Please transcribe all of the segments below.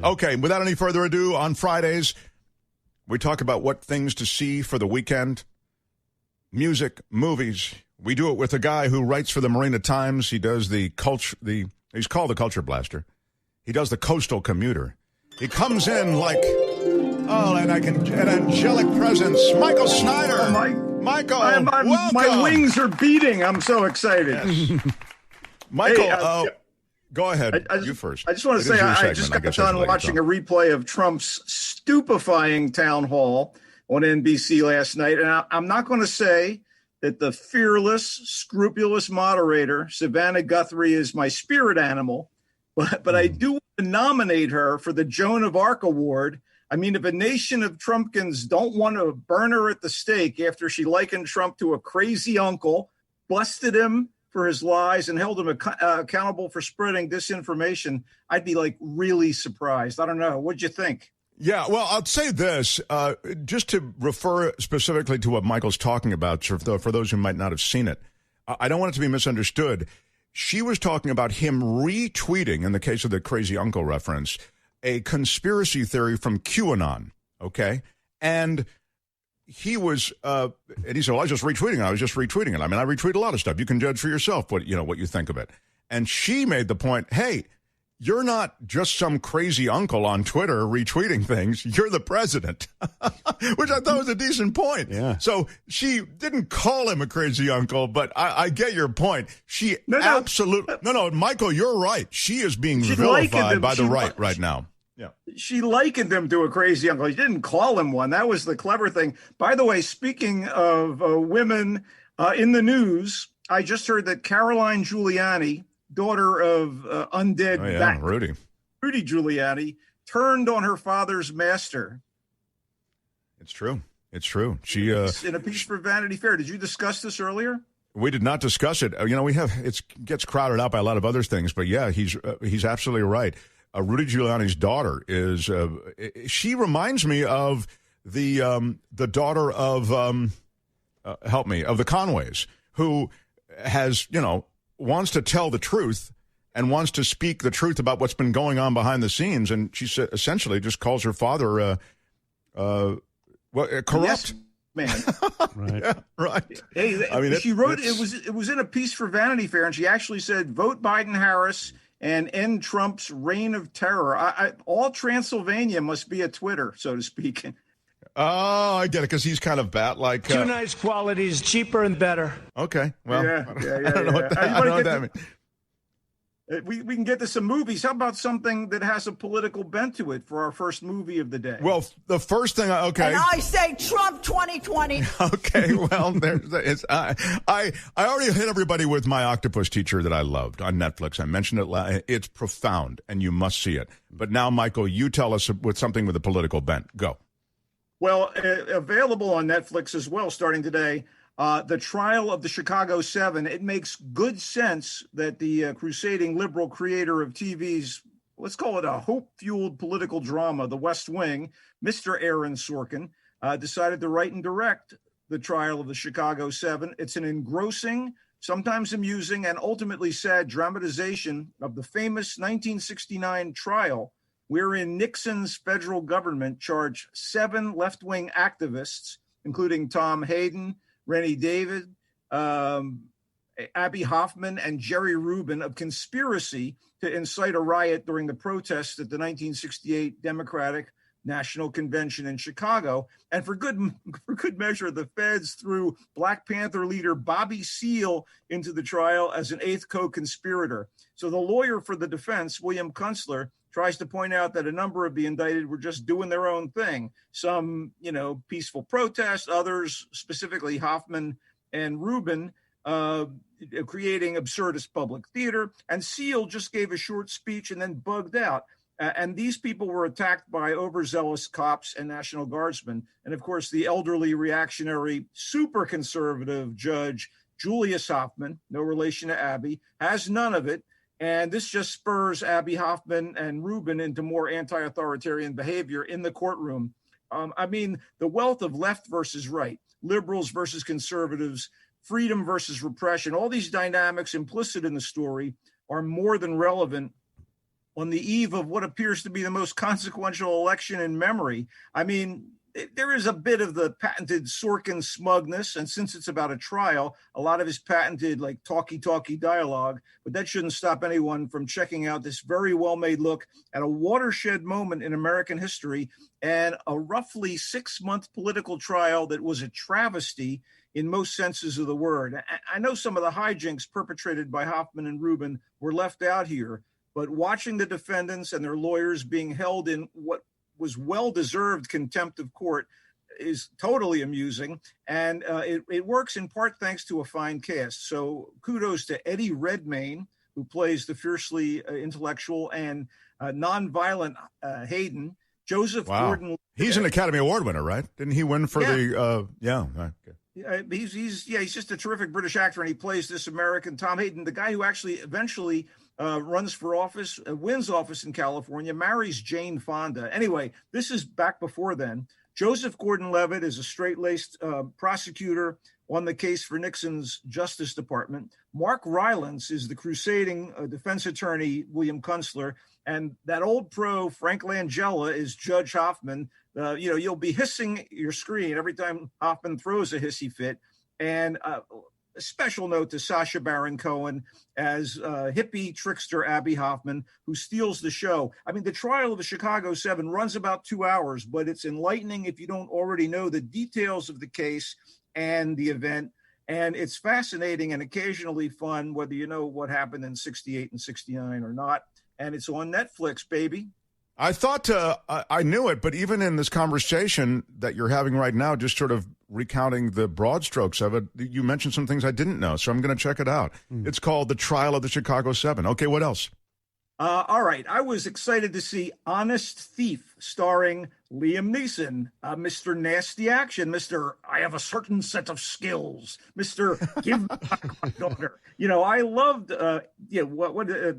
Okay, without any further ado, on Fridays, we talk about what things to see for the weekend. Music, movies. We do it with a guy who writes for the Marina Times. He does he's called the Culture Blaster. He does the Coastal Commuter. He comes in like, an angelic presence. Michael Snyder. Oh, Michael, welcome. My wings are beating. I'm so excited. Yes. Michael, go ahead. You first. I just want to say I just got done watching a replay of Trump's stupefying town hall on NBC last night. And I'm not going to say that the fearless, scrupulous moderator, Savannah Guthrie, is my spirit animal, but I do want to nominate her for the Joan of Arc Award. I mean, if a nation of Trumpkins don't want to burn her at the stake after she likened Trump to a crazy uncle, busted him for his lies, and held him accountable for spreading disinformation, I'd be like really surprised. I don't know. What'd you think? Yeah, well, I'll say this, just to refer specifically to what Michael's talking about, for those who might not have seen it. I don't want it to be misunderstood. She was talking about him retweeting, in the case of the crazy uncle reference, a conspiracy theory from QAnon, okay? And he was, and he said, well, I was just retweeting it. I mean, I retweet a lot of stuff. You can judge for yourself what you think of it. And she made the point, hey, you're not just some crazy uncle on Twitter retweeting things. You're the president, which I thought was a decent point. Yeah. So she didn't call him a crazy uncle, but I get your point. She absolutely, Michael, you're right. She is being vilified by the right now. Yeah. She likened him to a crazy uncle. She didn't call him one. That was the clever thing. By the way, speaking of women in the news, I just heard that Caroline Giuliani, daughter of undead Rudy Giuliani, turned on her father's master. It's true. She in a piece for Vanity Fair. Did you discuss this earlier? We did not discuss it. It gets crowded out by a lot of other things, but yeah, he's absolutely right. Rudy Giuliani's daughter is. She reminds me of the daughter of of the Conways, who has wants to tell the truth and wants to speak the truth about what's been going on behind the scenes, and she essentially just calls her father corrupt. Yes, man. Right. Yeah, right. Hey, I mean, she wrote it was in a piece for Vanity Fair, and she actually said, "Vote Biden-Harris and end Trump's reign of terror." All Transylvania must be a Twitter, so to speak. Oh, I get it, because he's kind of bat-like. Two nice qualities, cheaper and better. Okay, well, yeah. I don't know what that means. We can get to some movies. How about something that has a political bent to it for our first movie of the day? Well, the first thing, okay. And I say Trump 2020. Okay, well, I already hit everybody with My Octopus Teacher that I loved on Netflix. I mentioned it. It's profound, and you must see it. But now, Michael, you tell us with something with a political bent. Go. Well, available on Netflix as well, starting today, The Trial of the Chicago 7. It makes good sense that the crusading liberal creator of TV's, let's call it a hope-fueled political drama, The West Wing, Mr. Aaron Sorkin, decided to write and direct The Trial of the Chicago 7. It's an engrossing, sometimes amusing, and ultimately sad dramatization of the famous 1969 trial, wherein Nixon's federal government charged 7 left-wing activists, including Tom Hayden, Rennie David, Abby Hoffman, and Jerry Rubin, of conspiracy to incite a riot during the protests at the 1968 Democratic National Convention in Chicago. And for good measure, the feds threw Black Panther leader Bobby Seale into the trial as an 8th co-conspirator. So the lawyer for the defense, William Kunstler, tries to point out that a number of the indicted were just doing their own thing. Some, peaceful protest, others, specifically Hoffman and Rubin, creating absurdist public theater. And Seale just gave a short speech and then bugged out. And these people were attacked by overzealous cops and National Guardsmen. And of course, the elderly, reactionary, super conservative judge, Julius Hoffman, no relation to Abby, has none of it. And this just spurs Abby Hoffman and Rubin into more anti-authoritarian behavior in the courtroom. The wealth of left versus right, liberals versus conservatives, freedom versus repression, all these dynamics implicit in the story are more than relevant on the eve of what appears to be the most consequential election in memory. I mean, there is a bit of the patented Sorkin smugness, and since it's about a trial, a lot of his patented like talky dialogue, but that shouldn't stop anyone from checking out this very well-made look at a watershed moment in American history and a roughly 6-month political trial that was a travesty in most senses of the word. I know some of the hijinks perpetrated by Hoffman and Rubin were left out here, but watching the defendants and their lawyers being held in what was well-deserved contempt of court is totally amusing. And it works in part thanks to a fine cast. So kudos to Eddie Redmayne, who plays the fiercely intellectual and nonviolent Hayden. Joseph Gordon. He's an Academy Award winner, right? Didn't he win for the, Okay. Yeah, he's just a terrific British actor, and he plays this American Tom Hayden, the guy who actually eventually runs for office, wins office in California, marries Jane Fonda. Anyway, this is back before then. Joseph Gordon-Levitt is a straight-laced prosecutor on the case for Nixon's Justice Department. Mark Rylance is the crusading defense attorney, William Kunstler, and that old pro, Frank Langella, is Judge Hoffman. You'll be hissing your screen every time Hoffman throws a hissy fit. And a special note to Sacha Baron Cohen as hippie trickster Abby Hoffman, who steals the show. I mean, the trial of the Chicago 7 runs about 2 hours, but it's enlightening if you don't already know the details of the case and the event. And it's fascinating and occasionally fun, whether you know what happened in 68 and 69 or not. And it's on Netflix, baby. I thought I knew it, but even in this conversation that you're having right now, just sort of recounting the broad strokes of it, you mentioned some things I didn't know, so I'm going to check it out. It's called The Trial of the Chicago 7. Okay, what else? All right. I was excited to see Honest Thief starring Liam Neeson, Mr. Nasty Action, Mr. I have a certain set of skills, Mr. Give back my daughter. I loved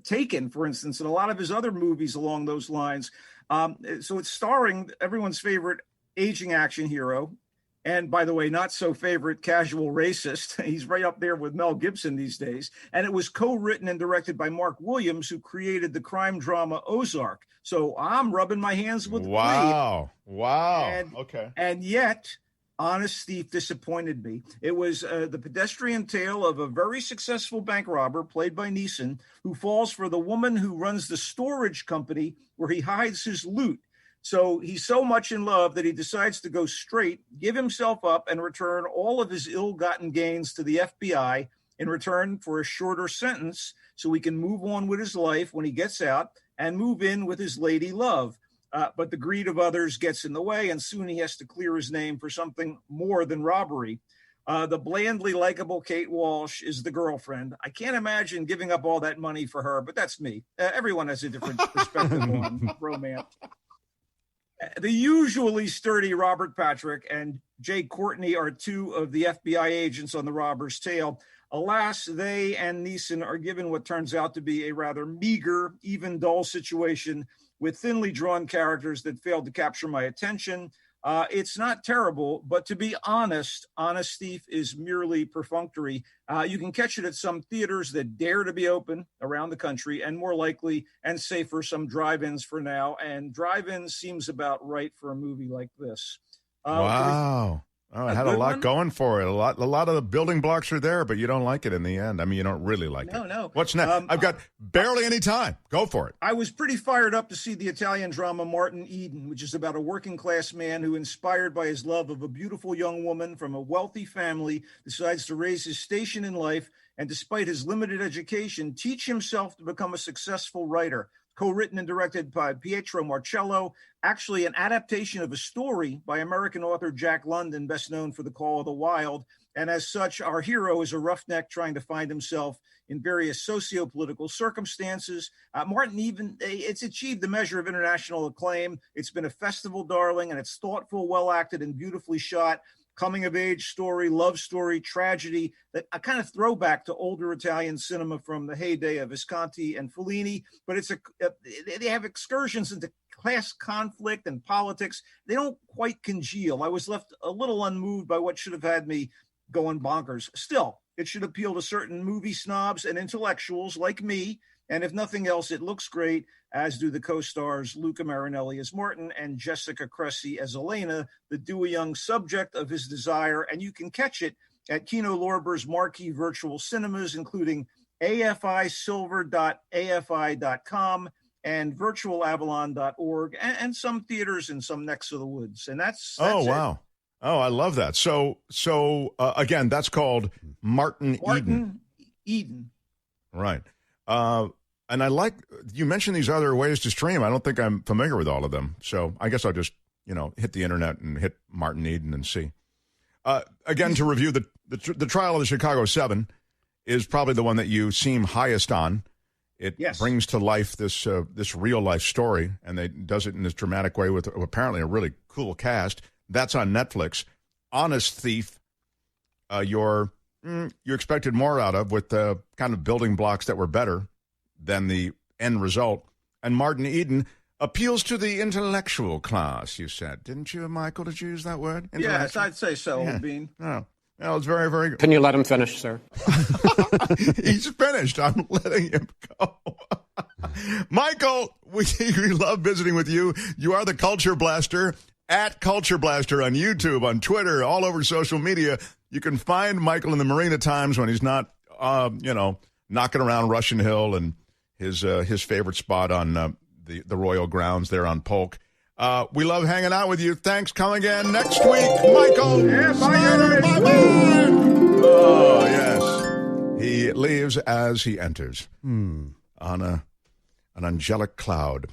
Taken, for instance, and a lot of his other movies along those lines. So it's starring everyone's favorite aging action hero. And by the way, not so favorite casual racist. He's right up there with Mel Gibson these days. And it was co-written and directed by Mark Williams, who created the crime drama Ozark. So I'm rubbing my hands with glee. Wow. Okay. And yet, Honest Thief disappointed me. It was the pedestrian tale of a very successful bank robber, played by Neeson, who falls for the woman who runs the storage company where he hides his loot. So he's so much in love that he decides to go straight, give himself up, and return all of his ill-gotten gains to the FBI in return for a shorter sentence so he can move on with his life when he gets out and move in with his lady love. But the greed of others gets in the way, and soon he has to clear his name for something more than robbery. The blandly likable Kate Walsh is the girlfriend. I can't imagine giving up all that money for her, but that's me. Everyone has a different perspective on romance. The usually sturdy Robert Patrick and Jay Courtney are two of the FBI agents on the robber's tail. Alas, they and Neeson are given what turns out to be a rather meager, even dull situation with thinly drawn characters that failed to capture my attention. It's not terrible, but to be honest, Honest Thief is merely perfunctory. You can catch it at some theaters that dare to be open around the country, and more likely and safer, some drive-ins for now. And drive-ins seems about right for a movie like this. Wow. Oh, it had a lot going for it. A lot of the building blocks are there, but you don't like it in the end. I mean, you don't really like it. No. What's next? I've got barely any time. Go for it. I was pretty fired up to see the Italian drama Martin Eden, which is about a working class man who, inspired by his love of a beautiful young woman from a wealthy family, decides to raise his station in life and, despite his limited education, teach himself to become a successful writer. Co-written and directed by Pietro Marcello, actually an adaptation of a story by American author Jack London, best known for The Call of the Wild. And as such, our hero is a roughneck trying to find himself in various socio-political circumstances. Martin Eden, it's achieved the measure of international acclaim. It's been a festival darling, and it's thoughtful, well-acted, and beautifully shot. Coming-of-age story, love story, tragedy, that a kind of throwback to older Italian cinema from the heyday of Visconti and Fellini. But they have excursions into class conflict and politics. They don't quite congeal. I was left a little unmoved by what should have had me going bonkers. Still, it should appeal to certain movie snobs and intellectuals like me, And if nothing else, it looks great, as do the co-stars Luca Marinelli as Morton and Jessica Cressy as Elena, the dewy young subject of his desire. And you can catch it at Kino Lorber's marquee virtual cinemas, including afisilver.afi.com and virtualavalon.org, and some theaters in some necks of the woods. And that's oh, it. Wow. Oh, I love that. So again, that's called Martin Eden. Right. And I like, you mentioned these other ways to stream. I don't think I'm familiar with all of them. So I guess I'll just, hit the internet and hit Martin Eden and see. Again, to review, the trial of the Chicago 7 is probably the one that you seem highest on. It brings to life this real life story, and they does it in this dramatic way with apparently a really cool cast. That's on Netflix. Honest Thief, you expected more out of, with the kind of building blocks that were better than the end result. And Martin Eden appeals to the intellectual class, you said. Didn't you, Michael? Did you use that word? Yes, I'd say so, Bean. Oh, well, it's very, very good. Can you let him finish, sir? He's finished. I'm letting him go. Michael, we love visiting with you. You are the Culture Blaster, at Culture Blaster on YouTube, on Twitter, all over social media. You can find Michael in the Marina Times when he's not, knocking around Russian Hill and his favorite spot on the Royal Grounds there on Polk. We love hanging out with you. Thanks. Come again next week, Michael. Yeah, Snyder, bye-bye. Oh, yes. He leaves as he enters on an angelic cloud.